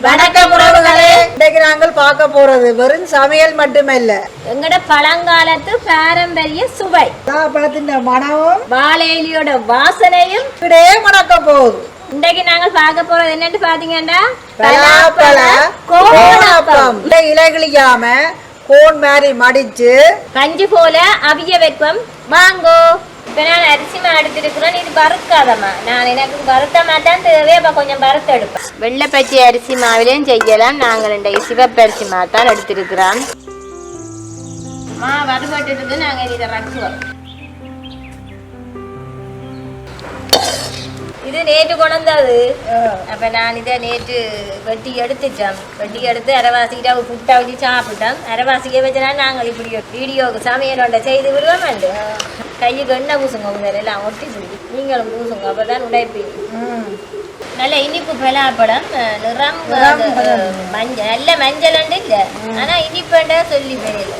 வணக்கம் உறவுகளே. இன்றைக்கு நாங்கள் பார்க்க போறது வெறும் சமையல் மட்டுமல்ல, எங்கட பழங்காலத்து பாரம்பரிய சுவை பழத்தின் மனமும் வாழையிலியோட வாசனையும் இப்படியே மணக்க போகுது. இன்றைக்கு நாங்கள் பார்க்க போறது என்னன்னு பாத்தீங்கன்னா பலாப்பழ கோணாப்பம். இலை கிளிக்காம கோன் மாதிரி மடிச்சு கஞ்சி போல அவிய வைப்போம். வாங்கோ. இப்ப நான் அரிசி மா எடுத்துருக்கிறேன். இது வறுக்காதம்மா. நான் எனக்கு வறுத்த மாட்டான் தேவை. அப்ப கொஞ்சம் வறுத்து எடுப்பேன். வெள்ளை பச்சை அரிசி மாவிலையும் செய்யலாம். நாங்கள் இந்த சிவப்பரிசி மா தான் எடுத்திருக்கிறோம். மா வறுபட்டு நாங்கள் இதை ரக்குவோம். இது நேற்று கொண்டது. அப்ப நான் இதை நேற்று வெட்டி எடுத்துட்டோம். வெட்டி எடுத்து அரைவாசிக்கிட்ட புட்டா வச்சு சாப்பிட்டோம். அரைவாசிக்க வச்சுனா நாங்கள் இப்படி வீடியோக்கு சமையல் செய்து விடுவோம். கையுக்கு எண்ணெய் பூசுங்க, முதல்ல எல்லாம் ஒட்டி பிடிக்கும். நீங்களும் பூசுங்க, அப்பதான் உடைப்பீங்க. நல்ல இனிப்பு பலாப்பழம், நிறம் மஞ்சள், நல்ல மஞ்சள் இல்லை, ஆனா இனிப்பண்டா சொல்லி தெரியல.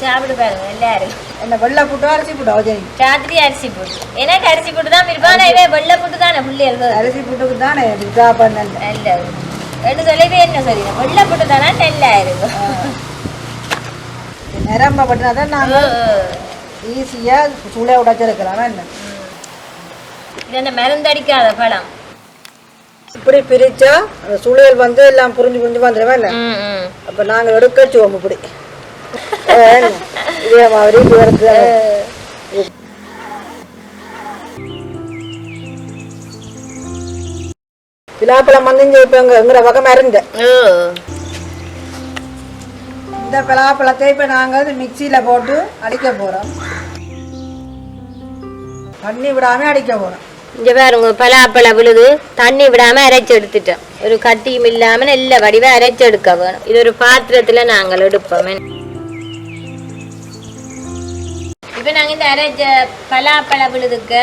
சாப்பிட்டு பாருங்க எல்லாரும். என்ன வெள்ளை புட்டு அரிசி புட்டு ராத்திரி அரிசி புட்டு. எனக்கு அரிசி புட்டு தான் விருப்பான. வெள்ளை புட்டு தானே பிள்ளைகள். அரிசி புட்டுக்கு தானே நல்ல ரெண்டு சொல்லவே என்ன சொல்லி வெள்ளை புட்டு தானே நல்லா இருக்கும். நிரம்ப பட்டினாதான் நாங்கள் ஈஸியா சூளைய உடைச்சிருக்கலாம். என்ன இது அந்த மருந்தடிக்காத பழம். இப்படி பிரிச்சா அந்த சூளையல் எல்லாம் புரிஞ்சு புரிஞ்சு வந்துடுவா. இல்லை அப்ப நாங்கள் எடுக்கச்சுவோம். இப்படி இதே மாதிரி பிலாப்பழம் எங்கிற வகை மருந்து. இந்த பலாப்பழத்தை இப்ப நாங்கள் மிக்சியில போட்டு அடிக்க போறோம். தண்ணி விடாம அடிக்க போறோம். இங்க பாருங்க, பலாப்பழ விழுது. தண்ணி விடாம அரைச்சு எடுத்துட்டோம். ஒரு கட்டியும் இல்லாம நல்ல வடிவா அரைச்சு எடுக்க வேணும். இது ஒரு பாத்திரத்துல நாங்கள் எடுப்போம். இப்ப நாங்க இந்த அரைச்ச பலாப்பழ விழுதுக்கு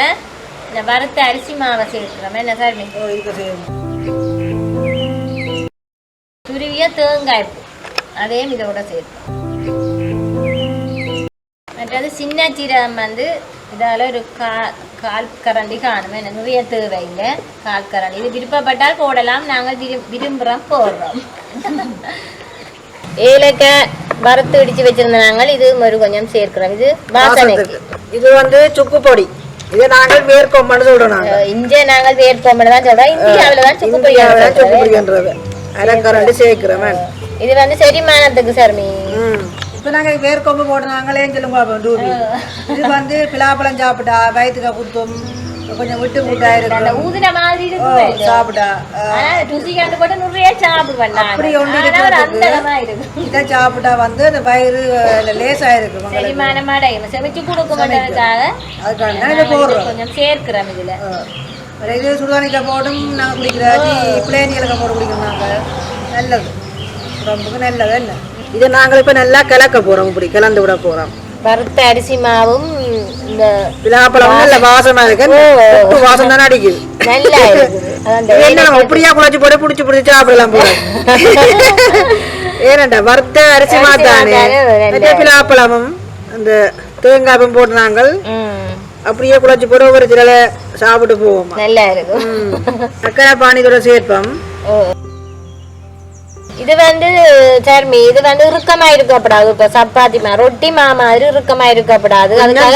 இந்த வறுத்த அரிசி மாவை சேர்க்கிறோம். என்ன சார்? துருவிய தேங்காய் அதையும் இதோட சேர்ப்போம். மற்றது சின்ன சீரகம் இதால ஒரு கால் கரண்டி காணுமே. நிறைய தேவைங்க. கால் கரண்டி. இது விருப்பப்பட்டால் போடலாம். நாங்கள் விரும்புகிறோம், போடுறோம். ஏலக்காய் வறுத்து இடிச்சு வச்சிருந்த நாங்கள் இது ஒரு கொஞ்சம் சேர்க்கிறோம். இது வாசனைக்கு. இது சுக்கு பொடி. இதை நாங்கள் வேர்க்கொம்பன்னு சொல்றோம். இங்க நாங்கள் வேர்க்கொம்பன்னு தான் சொல்றோம். இந்தியாவில தான் சுக்கு பொடி அரைக்கரண்டி சேர்க்கிறோம். இது செரிமானத்துக்கு சர்மி. இப்ப நாங்க வேர்க்கொம்பு போட்டு நாங்களே சொல்லுங்க. இது பிலாப்பழம் சாப்பிட்டா வயிற்றுக்கு குத்தும், கொஞ்சம் விட்டு விட்டா இருக்கு. ஊதுன மாதிரி இருக்கு சாப்பிட்டா. ருசி கண்டு போட்டு நிறைய சாப்பிடுவேன். அப்படி ஒன்று இதை சாப்பிட்டா அந்த வயிறு லேசா இருக்கு. செரிமானம் அடையும். செமிச்சு கொடுக்குறதுக்காக அதுக்காக போடுறோம். கொஞ்சம் சேர்க்கிறோம். இதுல இது சுடுதண்ணிக்க போட்டும் நாங்கள் குடிக்கிறாச்சு. பிளேனிகளுக்கு போட்டு குடிக்கிறோம். நாங்கள் நல்லது, உடம்புக்கு நல்லது. என்ன இதை நாங்கள் இப்ப நல்லா கிளக்க போறோம். இப்படி கிளந்து விட போறோம். வறுத்த அரிசி மாவும் இந்த பிலாப்பழம் நல்ல வாசமா இருக்கு. வாசம் தானே அடிக்குது. நல்லா என்ன அப்படியா குழச்சி போட்டு புடிச்சு புடிச்சு சாப்பிடலாம் போல. ஏனண்டா வறுத்த அரிசி மாத்தானே பிலாப்பழமும் அந்த தேங்காயும் போட்டு நாங்கள் அப்படியே குழச்சி போட ஒரு சில சாப்பிட்டு போவோம். நல்லா இருக்கும். சக்கரை பானியோட சேர்ப்போம். இது சர்மி இது இறுக்கமா இருக்கப்படாது. இப்ப சப்பாத்தி ரொட்டி மாதிரி இறுக்கமா இருக்கப்படாது. அதுக்காக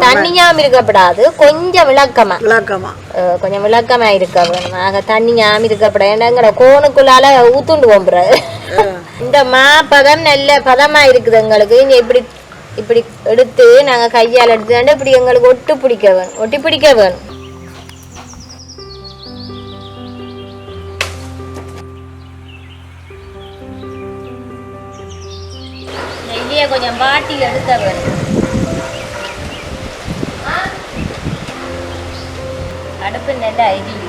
தண்ணியாம இருக்கப்படாது. கொஞ்சம் கொஞ்சம் விளக்கமா இருக்க வேணும். ஆக தண்ணியாம இருக்கப்படாது. ஏன்னா கோணுக்குள்ளால ஊத்துண்டு போம்புறாரு. இந்த பதம் நல்ல பதமா இருக்குது எங்களுக்கு. இப்படி இப்படி எடுத்து நாங்க கையால் எடுத்து இப்படி எங்களுக்கு ஒட்டி பிடிக்க வேணும். நெல்லிய கொஞ்சம் வாட்டி எடுக்க வேணும். அடுப்பு நல்லா எரியுது.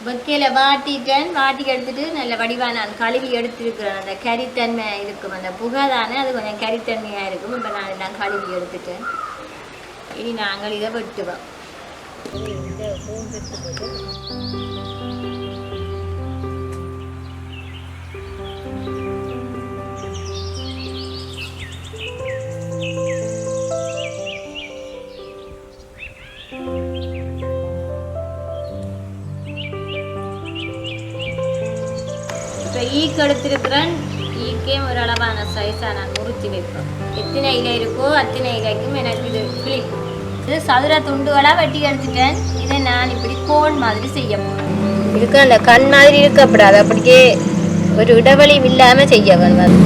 வெக்கையில வாட்டி எடுத்துட்டு நல்ல வடிவா நான் கழுவி எடுத்துருக்கிறேன். அந்த கரித்தன்மை இருக்கும். அந்த புகை தானே அது கொஞ்சம் கரித்தன்மையா இருக்கும். இப்ப நான் எல்லாம் கழுவி எடுத்துட்டேன். இனி நாங்கள் இதை வெட்டுவோம். இப்போ ஈக்கு எடுத்திருக்கிறேன். ஈக்கே ஒரு அளவான சைஸாக நான் முறிச்சு வைப்பேன். எத்தனை இலை இருக்கோ அத்தனை இலைக்கும் எனக்கு இது கிளிக்கும். இது சதுர துண்டுகளாக வெட்டி எடுத்துட்டேன். இதை நான் இப்படி கோன் மாதிரி செய்ய போகிறேன். இதுக்கு அந்த கண் மாதிரி இருக்கப்படாது, அப்படியே ஒரு இடைவெளியும் இல்லாமல் செய்ய வேணும்.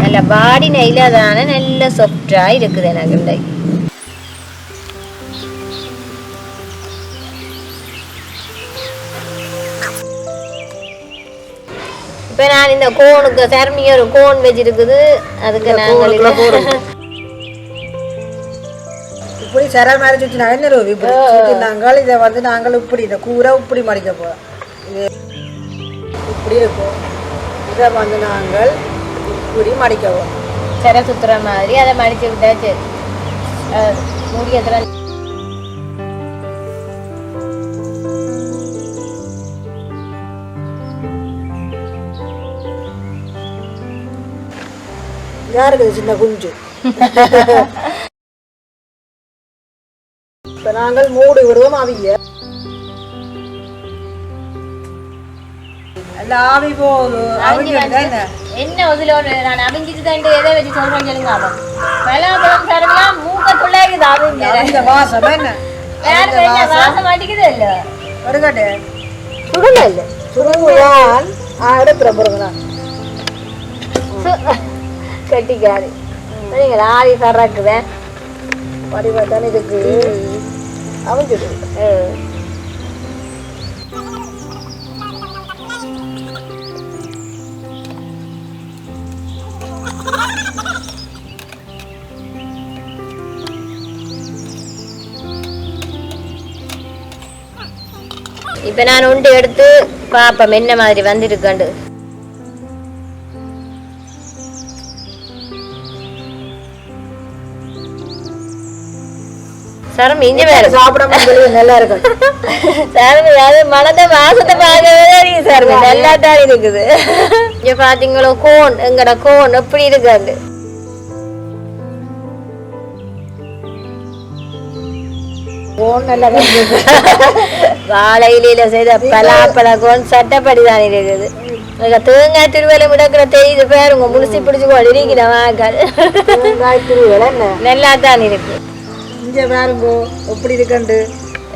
நல்ல பாடி நெய்லாதான நல்ல சாஃப்டாக இருக்குது எனக்கு இந்த. இப்போ நான் இந்த கோனுக்கு சர்மிய ஒரு கோன் வச்சிருக்குது, அதுக்கு நாங்கள் இப்படி சர மாதிரி சுற்றினாங்க என்ன ரூபி இப்படி சுற்றினாங்கள். இதை வந்து நாங்கள் இப்படி இந்த கூரை இப்படி மடிக்க போகிறோம். இது இப்படி இருக்கும். இதை வந்து நாங்கள் இப்படி மடிக்க போகிறோம். சர சுத்துற மாதிரி அதை மடிச்சு விட்டா சரி. மூடியத்தில் யாருக்கு சின்ன குஞ்சு. இப்ப நாங்கள் மூடி விடுவோம். அவிய ஆவி போகுது. என்ன ஒதுலோடு நான் அவிஞ்சிட்டு தான் எதை வச்சு சொல்றேன் சொல்லுங்க. பலாப்பழம் சரலாம் மூக்கத்துள்ளே இருக்குது. அவிஞ்ச வாசம் என்ன வேற என்ன வாசம் மாட்டிக்குது இல்ல வருகட்டே சுடுல இல்ல சுடுதான் எடுத்துற போறீங்களா கட்டிக்காது. நீங்கள் ஆவி சறக்குதேன் படிவாத்தானே இதுக்கு அவிஞ்சிடு. இப்போ நான் உண்டு எடுத்து பார்ப்பேன் என்ன மாதிரி வந்திருக்காண்டு. சரம் இங்க வேற சாப்பிட நல்லா இருக்கும். சரம் அது மனதை வாசத்தை பார்க்கவே சார் நல்லா தான் இருக்குது. இங்க பாத்தீங்களோ கோன், எங்கட கோன் எப்படி இருக்காது. வாழை இலையில செய்த பலாப்பழ கோன் சட்டப்படிதான் இருக்குது. தேங்காய் திருவேலை முடக்கிற தெரியுது பேருங்க முழுசி பிடிச்சு கொண்டிருக்கிற வாக்காது. தேங்காய் திருவேலை நல்லா தான் இருக்கு. இங்கே பாருங்கோ எப்படி இருக்குண்டு.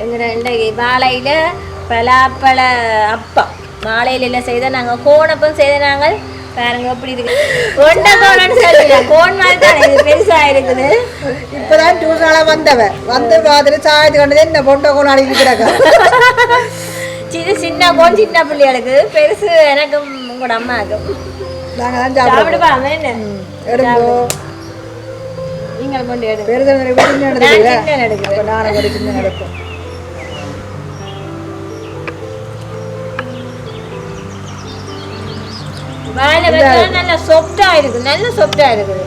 எங்கள் வாழையில பலாப்பழ அப்பம் வாழையில செய்த நாங்கள் கோணப்பம் செய்த நாங்கள் பாருங்க எப்படி இருக்கு. கொண்ட கோணன்னு சொல்லுங்க. கோன் மாதிரி தான் இது பெருசா இருக்குது. இப்பதான் டியூஷனால வந்தவன் வந்து பார்த்துட்டு சாயத்து கண்டது என்ன பொண்ட கோன் அடிக்கிறாங்க. சின்ன கோன் சின்ன பிள்ளைகளுக்கு, பெருசு எனக்கும் உங்களோட அம்மாவுக்கும். நாங்கள் தான் சாப்பிடுப்பா என்ன எடுங்கோ. நீங்கள் கொண்டு எடுங்க. பெருசாக எடுக்குது. நானும் ஒரு சின்ன நடக்கும். வாயில வைக்க நல்ல சொப்டா இருக்குது. நல்ல சொப்டா இருக்குது.